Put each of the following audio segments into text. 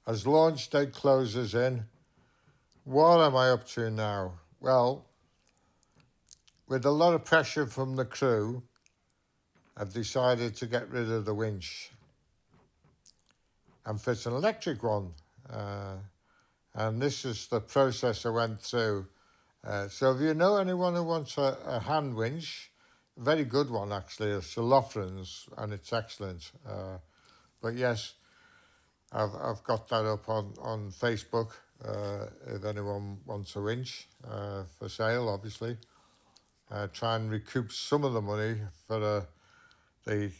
as launch date closes in, what am I up to now? Well, with a lot of pressure from the crew, I've decided to get rid of the winch and fit an electric one. And this is the process I went through. So if you know anyone who wants a hand winch, a very good one actually, it's the Lofrans, and it's excellent. But yes, I've got that up on Facebook. If anyone wants a winch for sale, obviously. Try and recoup some of the money for the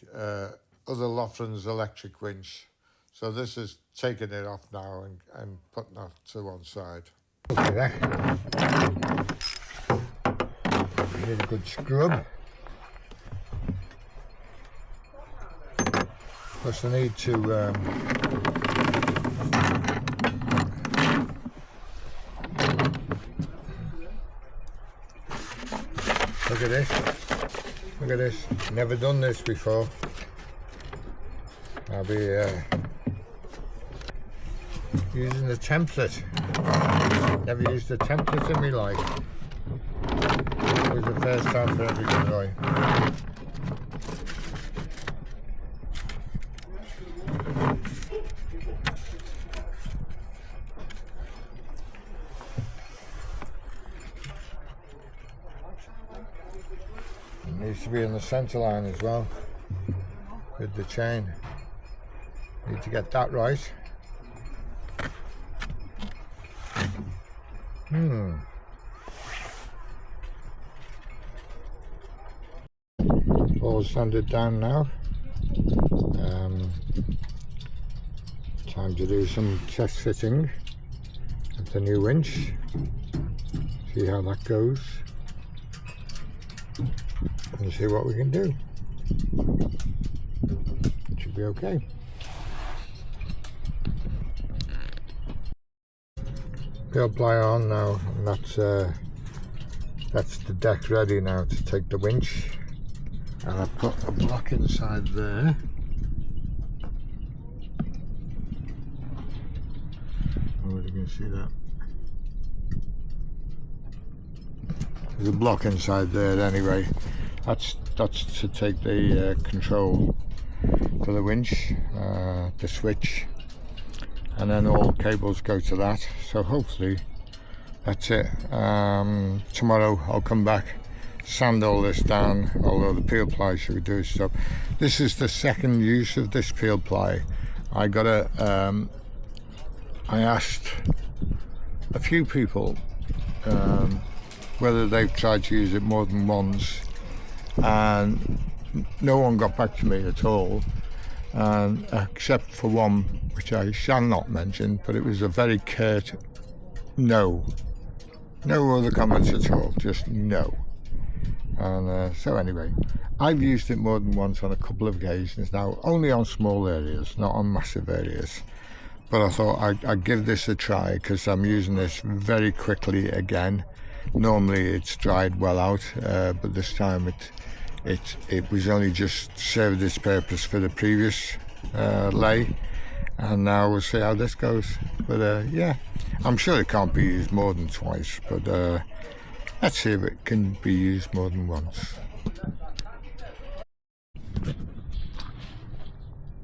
other Lofrans electric winch. So this is taking it off now and putting that to one side. Okay, there. Need a good scrub. Plus I need to look at this. Look at this. Never done this before. I'll be using the template. Never used a template in my life. It was the first time for everything, right? It needs to be in the centre line as well with the chain. Need to get that right. All sanded down now. Time to do some test fitting of the new winch. See how that goes. And see what we can do. It should be okay. Peel ply on now, and that's the deck ready now to take the winch. And I've put a block inside there. Oh, you can see that. There's a block inside there anyway. That's to take the control for the winch, the switch, and then all cables go to that. So hopefully that's it. Tomorrow I'll come back, sand all this down, although the peel ply should be doing stuff. This is the second use of this peel ply. I asked a few people whether they've tried to use it more than once, and no one got back to me at all, except for one which I shall not mention, but it was a very curt no. No other comments at all, just no. And so anyway, I've used it more than once on a couple of occasions now, only on small areas, not on massive areas. But I thought I'd give this a try because I'm using this very quickly again. Normally it's dried well out, but this time it was only just served its purpose for the previous lay, and now we'll see how this goes. But yeah, I'm sure it can't be used more than twice, but let's see if it can be used more than once.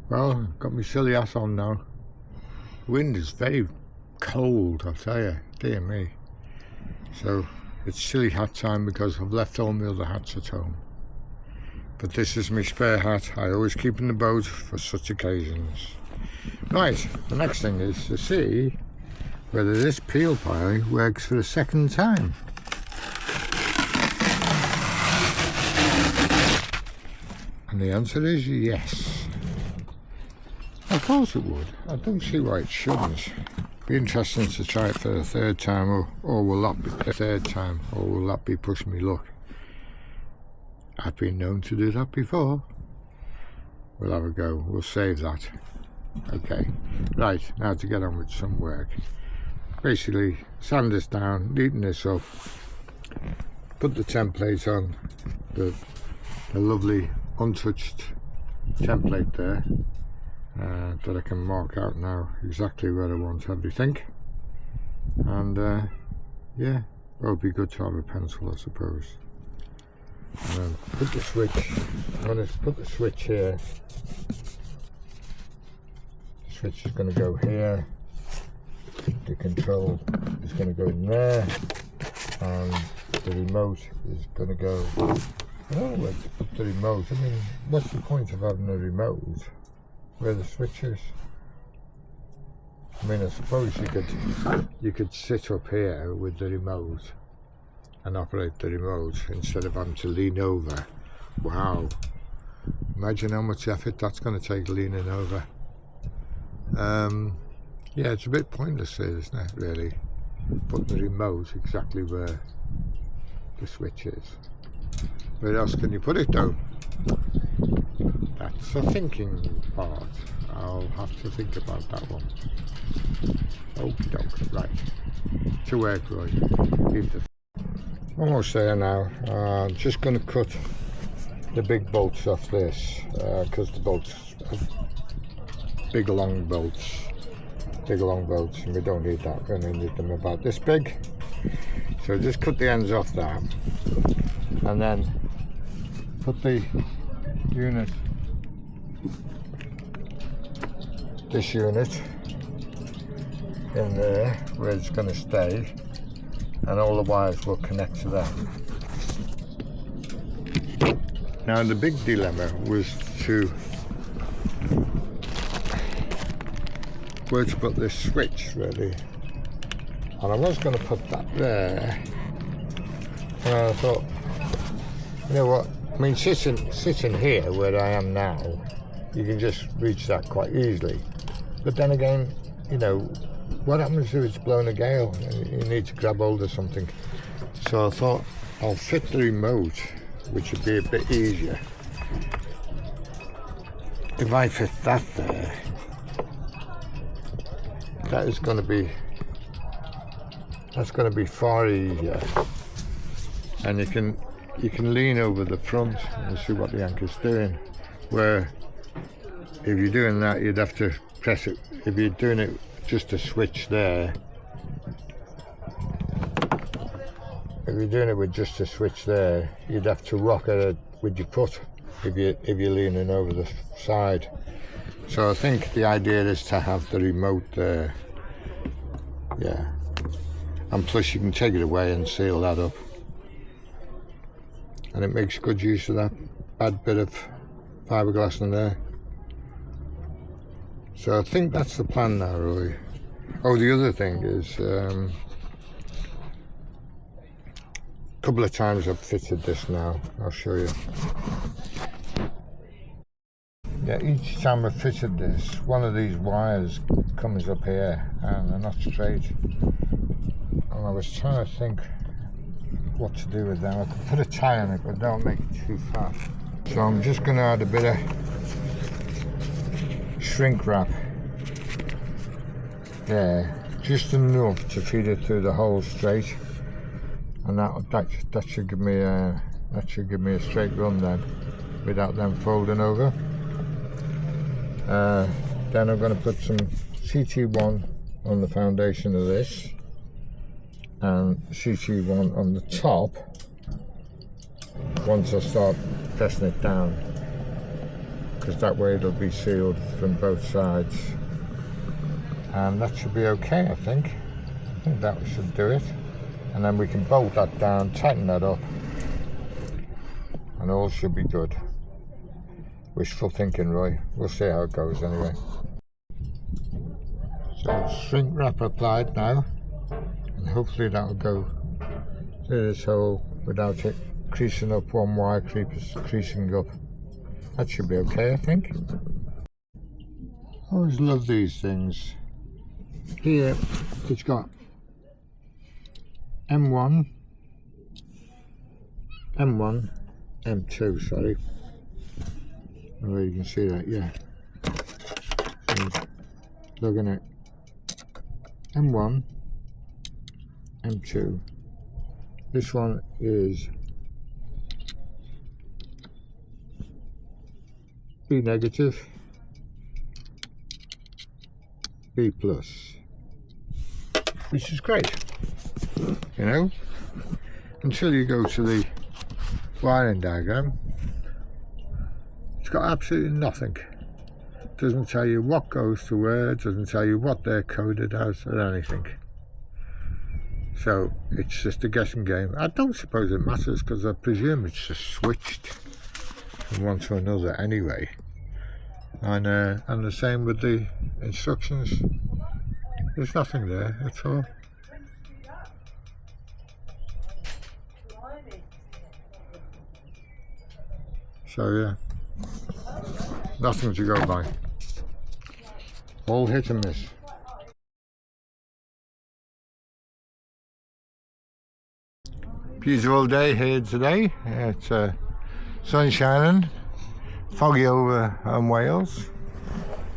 Well, got my silly hat on now. The wind is very cold, I'll tell you, dear me. So it's silly hat time because I've left all my other hats at home. But this is my spare hat I always keep in the boat for such occasions. Right, the next thing is to see whether this peel ply works for the second time. And the answer is yes. Of course it would. I don't see why it shouldn't. Be interesting to try it for the third time, or will that be the third time, or will that be pushing me luck? I've been known to do that before. We'll have a go. We'll save that. Okay. Right, now to get on with some work. Basically, sand this down, neaten this up, put the template on, the lovely untouched template there, that I can mark out now exactly where I want everything. And yeah, it would be good to have a pencil, I suppose. And then put the switch, I'm going to put the switch here. The switch is going to go here. The control is going to go in there. And the remote is going to go, I don't know where to put the remote. I mean, what's the point of having a remote where the switch is? I mean, I suppose you could sit up here with the remote and operate the remote instead of having to lean over. Wow, imagine how much effort that's going to take leaning over. Yeah, it's a bit pointless, isn't it, really? Putting the remote exactly where the switch is. Where else can you put it though? That's a thinking part. I'll have to think about that one. Okie doke, right. To work, Roy. Almost there now. Just going to cut the big bolts off this because the bolts are big long bolts. Big long bolts, and we don't need that. We only need them about this big. So just cut the ends off that, and then put the unit, this unit, in there where it's going to stay, and all the wires will connect to that. Now the big dilemma was where to put this switch, really. And I was going to put that there, and I thought, you know what, I mean, sitting here where I am now, you can just reach that quite easily. But then again, you know, what happens if it's blowing a gale and you need to grab hold of something? So I thought I'll fit the remote, which would be a bit easier. If I fit that there, that's going to be far easier, and you can lean over the front and see what the anchor's doing. Where if you're doing that, you'd have to press it. If you're doing it just a switch there, if you're doing it with just a switch there, you'd have to rock it with your foot if you're leaning over the side. So I think the idea is to have the remote there. Yeah. And plus you can take it away and seal that up. And it makes good use of that bad bit of fiberglass in there. So I think that's the plan now, Roy. Oh, the other thing is, a couple of times I've fitted this now. I'll show you. Yeah, each time I've fitted this, one of these wires comes up here and they're not straight. And I was trying to think what to do with them. I could put a tie on it, but don't make it too fat. So I'm just going to add a bit of shrink wrap there, just enough to feed it through the hole straight, and that should give me a straight run then, without them folding over. Then I'm going to put some CT1 on the foundation of this, and CT1 on the top once I start pressing it down, because that way it'll be sealed from both sides, and that should be okay. I think that should do it, and then we can bolt that down, tighten that up, and all should be good. Wishful thinking, Roy. We'll see how it goes anyway. So shrink wrap applied now, and hopefully that'll go through this hole without it creasing up, one wire creasing up. That should be okay, I think. I always love these things. Here it's got M1, M2, sorry. Well, you can see that, yeah. And looking at M1, M2. This one is B negative, B+, which is great, you know, until you go to the wiring diagram. It's got absolutely nothing. It doesn't tell you what goes to where, it doesn't tell you what they're coded as or anything. So it's just a guessing game. I don't suppose it matters, because I presume it's just switched from one to another anyway. And the same with the instructions. There's nothing there at all. So yeah, nothing to go by. All hit and miss. Beautiful day here today. It's sun shining, foggy over in Wales.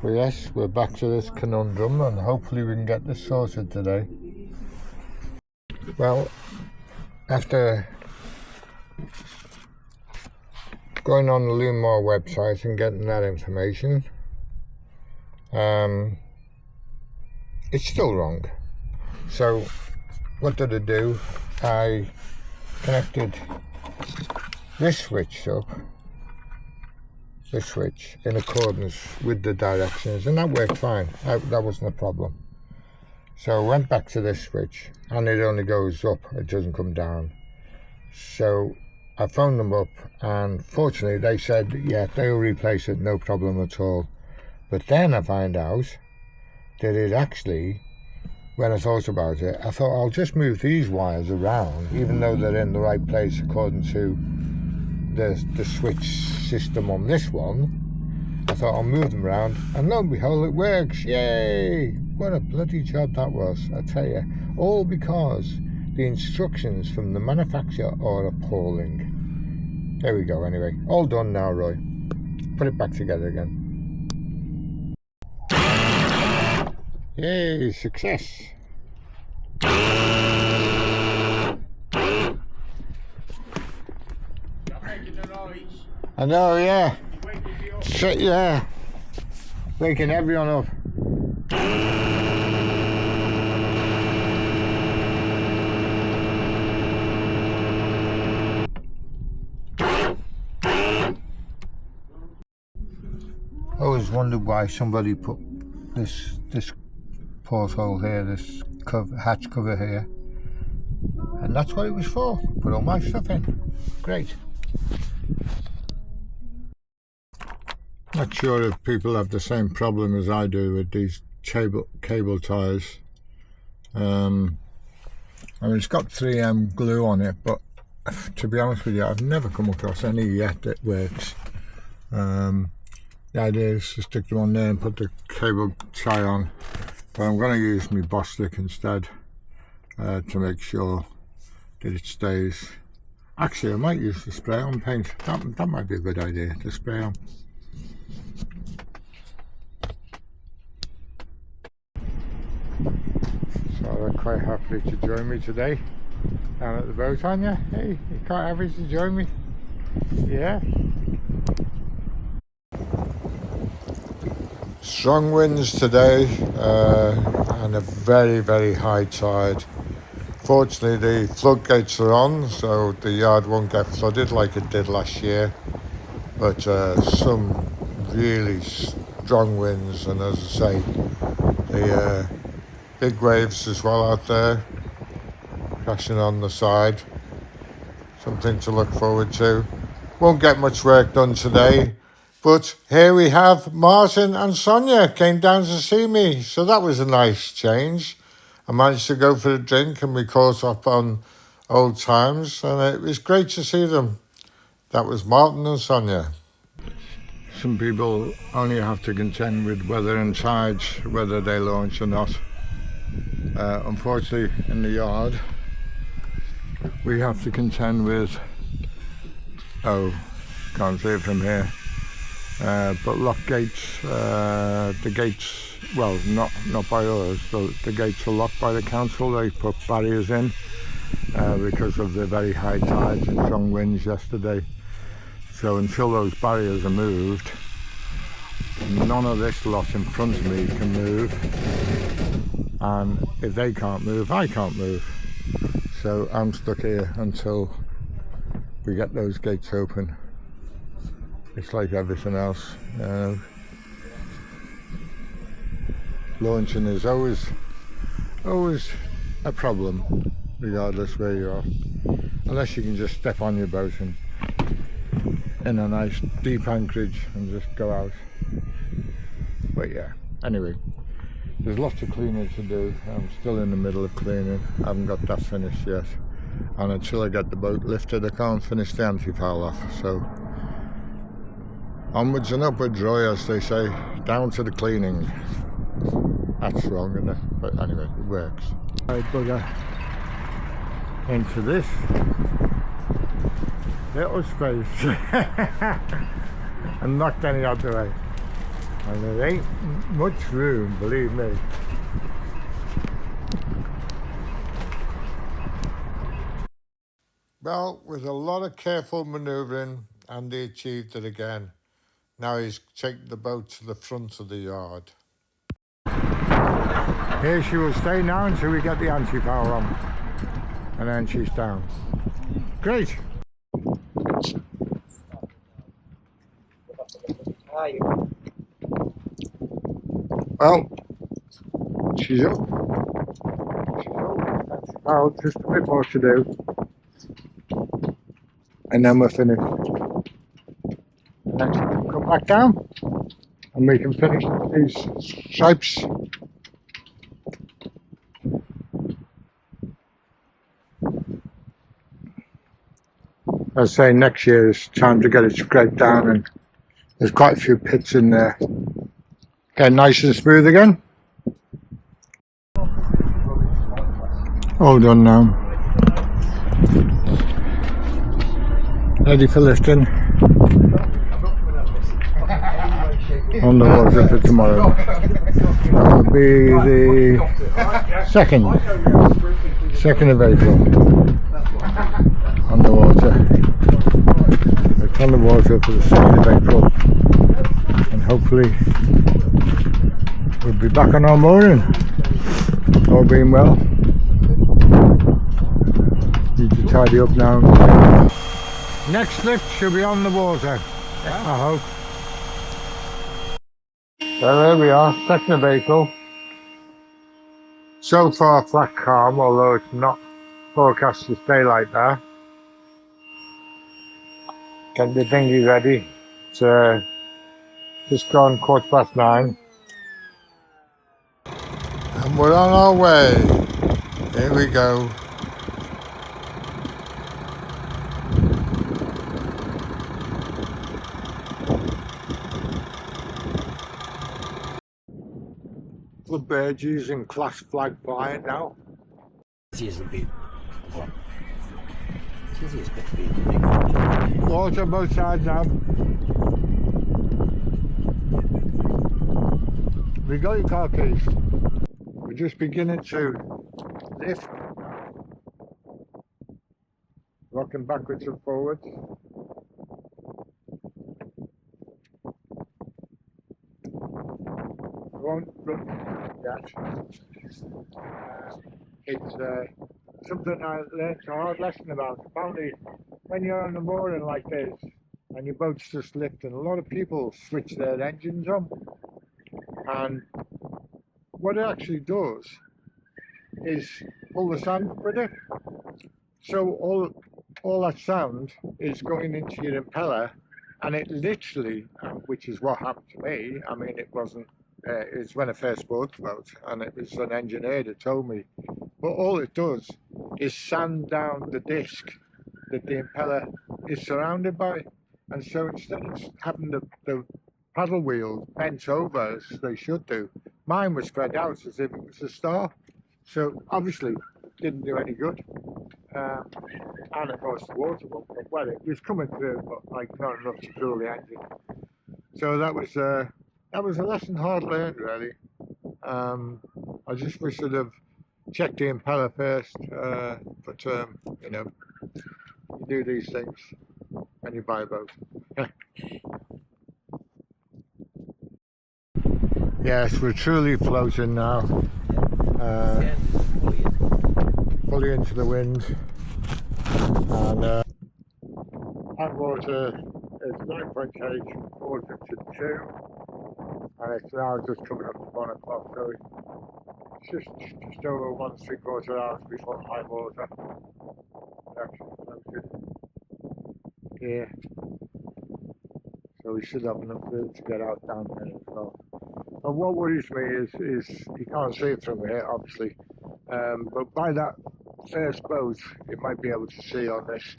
But yes, we're back to this conundrum, and hopefully we can get this sorted today. Well, after going on the Lumar website and getting that information, it's still wrong. So what did I do? I connected this switch up, in accordance with the directions, and that worked fine. That wasn't a problem. So I went back to this switch, and it only goes up, it doesn't come down. So I phoned them up, and fortunately they said, yeah, they'll replace it, no problem at all. But then I find out that it actually, when I thought about it, I thought I'll just move these wires around, even though they're in the right place according to the switch system on this one. I thought I'll move them around, and lo and behold, it works. Yay! What a bloody job that was, I tell you. All because the instructions from the manufacturer are appalling. There we go. Anyway, all done now, Roy. Put it back together again. Yay, success. I know, yeah. Shit, yeah. Waking everyone up. I always wondered why somebody put this porthole here, this hatch cover here, and that's what it was for. Put all my stuff in. Great. Not sure if people have the same problem as I do with these cable ties. I mean, it's got 3M glue on it, but to be honest with you, I've never come across any yet that works. The idea is to stick them on there and put the cable tie on, but I'm going to use my Boss stick instead to make sure that it stays. Actually, I might use the spray on paint. That might be a good idea, to spray on. So they're quite happy to join me today down at the boat, aren't you? Hey, you're quite happy to join me? Yeah. Strong winds today and a very, very high tide. Fortunately, the floodgates are on, so the yard won't get flooded like it did last year. But some really strong winds, and as I say, the big waves as well out there, crashing on the side. Something to look forward to. Won't get much work done today, but here we have Martin and Sonia came down to see me, so that was a nice change. I managed to go for a drink and we caught up on old times, and it was great to see them. That was Martin and Sonia. Some people only have to contend with weather and tides, whether they launch or not. Unfortunately, in the yard, we have to contend with, can't see it from here, but lock gates, the gates, well, not by us, the gates are locked by the council. They put barriers in because of the very high tides and strong winds yesterday. So until those barriers are moved, none of this lot in front of me can move, and if they can't move, I can't move. So I'm stuck here until we get those gates open. It's like everything else. Launching is always a problem, regardless where you are, unless you can just step on your boat and in a nice deep anchorage and just go out. But yeah, anyway, there's lots of cleaning to do. I'm still in the middle of cleaning. I haven't got that finished yet, and until I get the boat lifted I can't finish the anti-foul off. So onwards and upwards, Roy, as they say, down to the cleaning. That's wrong, isn't it? But anyway, it works. I bugger into this little space and knocked any other way, and there ain't much room, believe me. Well, with a lot of careful manoeuvring, Andy achieved it again. Now he's taken the boat to the front of the yard. Here she will stay now until we get the anti-foul on, and then she's down. Great! Well, she's up. Oh, just a bit more to do, and then we're finished. And then she can come back down, and we can finish these stripes. I was saying next year it's time to get it scraped down, and there's quite a few pits in there. Get nice and smooth again. All done now. Ready for lifting. On the water for tomorrow. That'll be the 2nd of April. On the water. It's on the water for the 2nd of April, and hopefully we'll be back on our mooring, all being well. Need to tidy up now. Next lift should be on the water, I hope. So there we are, 2nd of April. So far flat calm, although it's not forecast to stay like that. Get the dinghy ready. It's just gone 9:15. And we're on our way. Here we go. The birds using class flag flying now. Water both sides now. We got your car keys. We're just beginning to lift. Rocking backwards and forwards. I won't run yet. It's something I learned a hard lesson about. Apparently, when you're on the mooring like this and your boat's just lifting, a lot of people switch their engines on, and what it actually does is pull the sand with it. So all that sound is going into your impeller, and it literally, which is what happened to me. I mean, it wasn't. It's when I first bought the boat, and it was an engineer that told me. But all it does is sand down the disc that the impeller is surrounded by, and so instead of having the paddle wheels bent over as they should do, mine was spread out as if it was a star. So obviously didn't do any good. And of course the water well, it was coming through, but like not enough to cool the engine. So that was a lesson hard learned, really. I just wish I'd have checked the impeller first, but you know, you do these things when you buy a boat. Yes, we're truly floating now. Fully into the wind. And high water is 9.8, water to 2. And it's now just coming up to 1 o'clock, so it's just over 1¾ hours before high water. We're actually floating here. So we should have enough room to get out down there as well. And what worries me is you can't see it from here, obviously. But by that first boat, you might be able to see on this.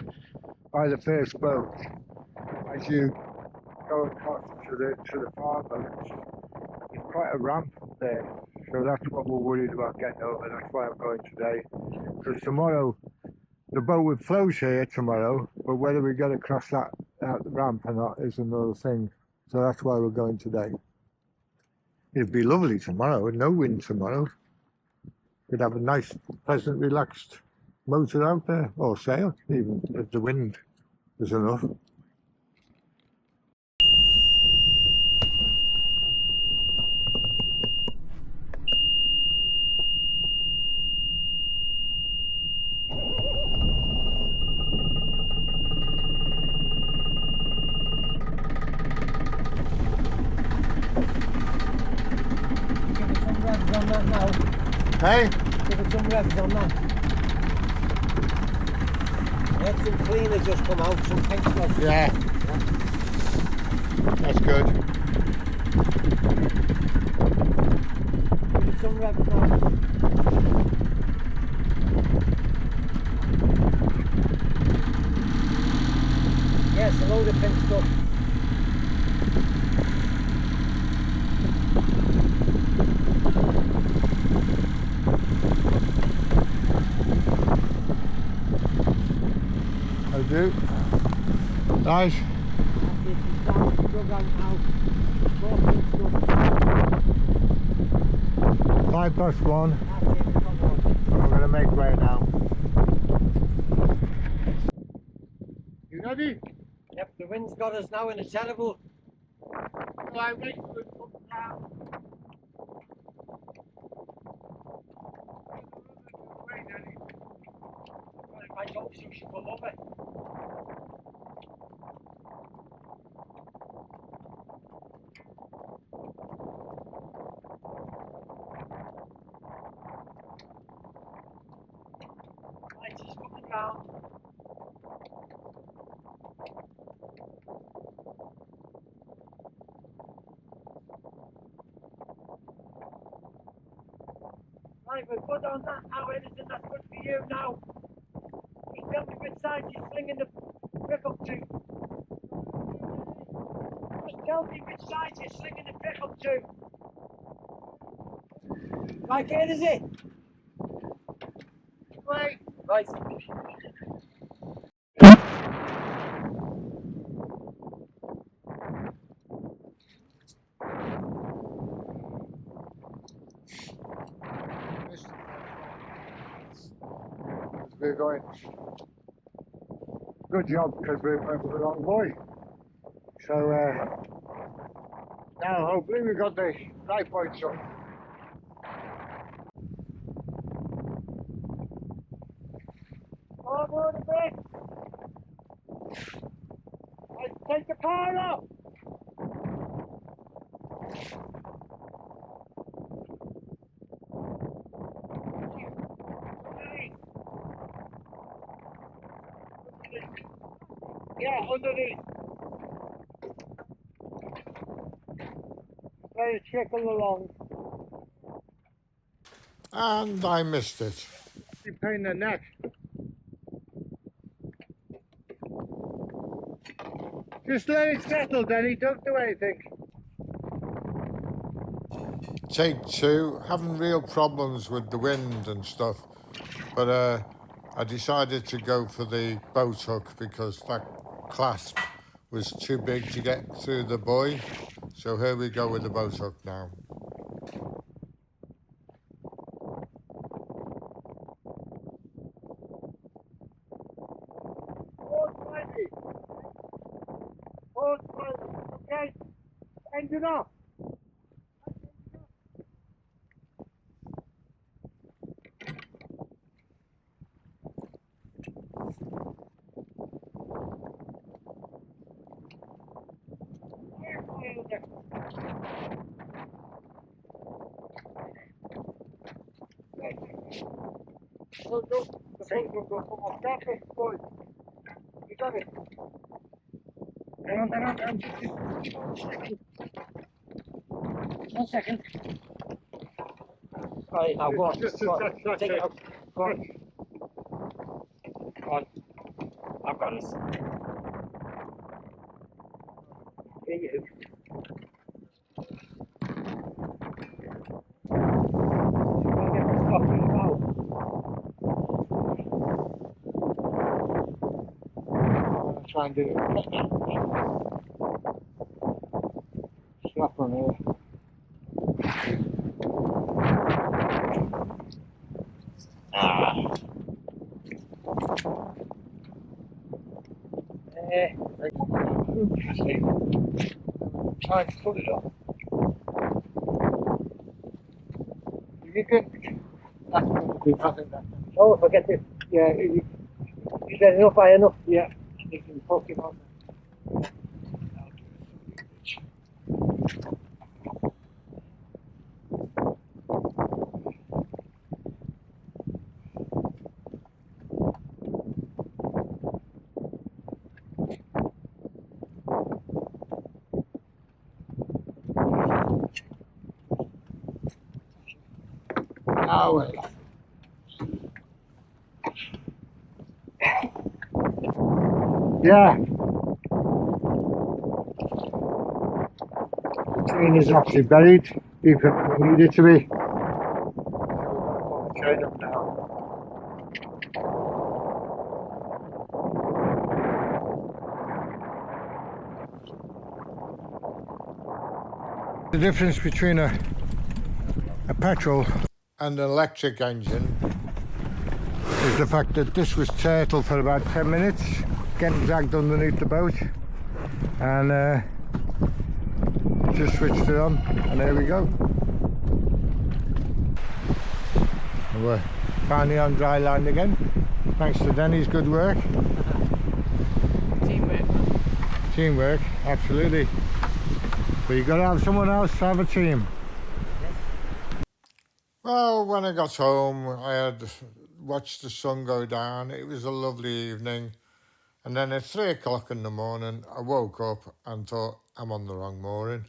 By the first boat, as you go across to the far boat, there's quite a ramp there. So that's what we're worried about getting over. That's why I'm going today. Because tomorrow, the boat would float here tomorrow, but whether we get across that ramp or not is another thing. So that's why we're going today. It'd be lovely tomorrow, with no wind tomorrow. We'd have a nice, pleasant, relaxed motor out there, or sail, even if the wind is enough. On that now. Hey? Give it some revs on that. Had some cleaner just come out, some pink stuff. Yeah. That's good. Give it some revs now. Yes, a load of pink stuff. I do. Nice. 1:05. We're going to make way now. You ready? Yep, the wind's got us now in a terrible. I wait for it to come down. I hope so, she will love it. Right, she's coming down. Right, we're good on that now, Edison, that's good for you now. Just tell me which side you're slinging the brick up to. Just tell me which side you're slinging the brick up to. Right, here is it. Right. Right. We're going. Good job, because we're the wrong boy. So now hopefully we've got the right points up. Forward a bit. Right, take the power off. Yeah, underneath. Let it trickle along. And I missed it. You pain in the neck. Just let it settle, Denny. Don't do anything. Take 2. Having real problems with the wind and stuff. But I decided to go for the boat hook because that clasp was too big to get through the buoy. So here we go with the boat hook now. Okay, end it off. Look, the paint will come off that bit, boy. You got it. Hang on, just 1 second. 1 second. Right, now go on. Just Go on. that's Take it. it out. Go on. Go on. I've got this. Here you. I'll get this off in about. I'll try and do it. Slap on here. Try to put it up. You can. That's going to be nothing. Oh, forget it. Yeah, Is there enough high enough? yeah. You can poke it on. Ah, well. Yeah. The train is actually buried, deeper than we need it to be. So we're going to put the train up now. The difference between a petrol And an electric engine. is the fact that this was turtle for about 10 minutes, getting dragged underneath the boat, and just switched it on, and there we go. And we're finally on dry land again, thanks to Denny's good work. Teamwork. Teamwork, absolutely. But you've got to have someone else to have a team. Well, when I got home, I had watched the sun go down. It was a lovely evening. And then at 3 o'clock in the morning, I woke up and thought, I'm on the wrong mooring.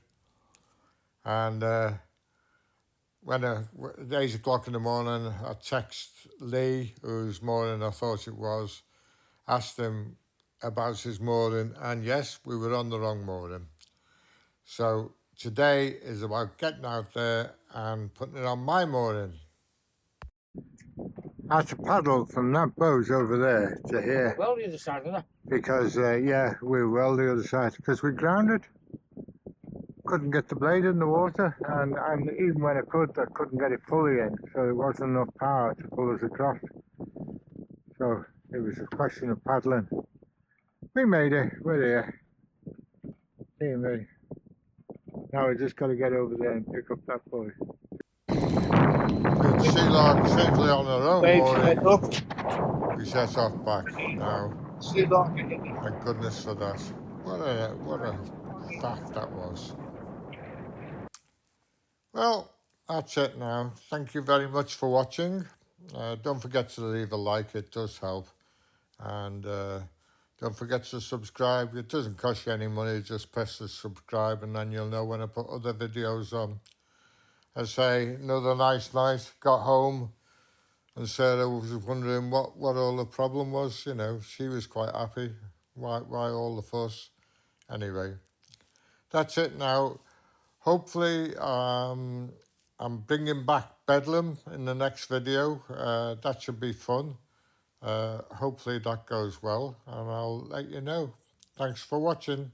And when at 8 o'clock in the morning, I text Lee, whose mooring I thought it was, asked him about his mooring, and yes, we were on the wrong mooring. So today is about getting out there and putting it on my mooring. I had to paddle from that boat over there to here Well, the other side of that. because, yeah, we were well the other side because we grounded. Couldn't get the blade in the water, and even when I couldn't get it fully in, so there wasn't enough power to pull us across. So it was a question of paddling. We made it, we're here. See me. Now we just got to get over there and pick up that boy. With Sheila safely on her own Waves head mooring, up. we set off back now. See that? Thank goodness for that. What a faff that was. Well, that's it now. Thank you very much for watching. Don't forget to leave a like, it does help. And don't forget to subscribe. It doesn't cost you any money, just press the subscribe and then you'll know when I put other videos on. I say, another nice night, got home and Sarah was wondering what all the problem was. You know, she was quite happy. Why all the fuss? Anyway, that's it now. Hopefully, I'm bringing back Bedlam in the next video. That should be fun. Hopefully that goes well, and I'll let you know. Thanks for watching.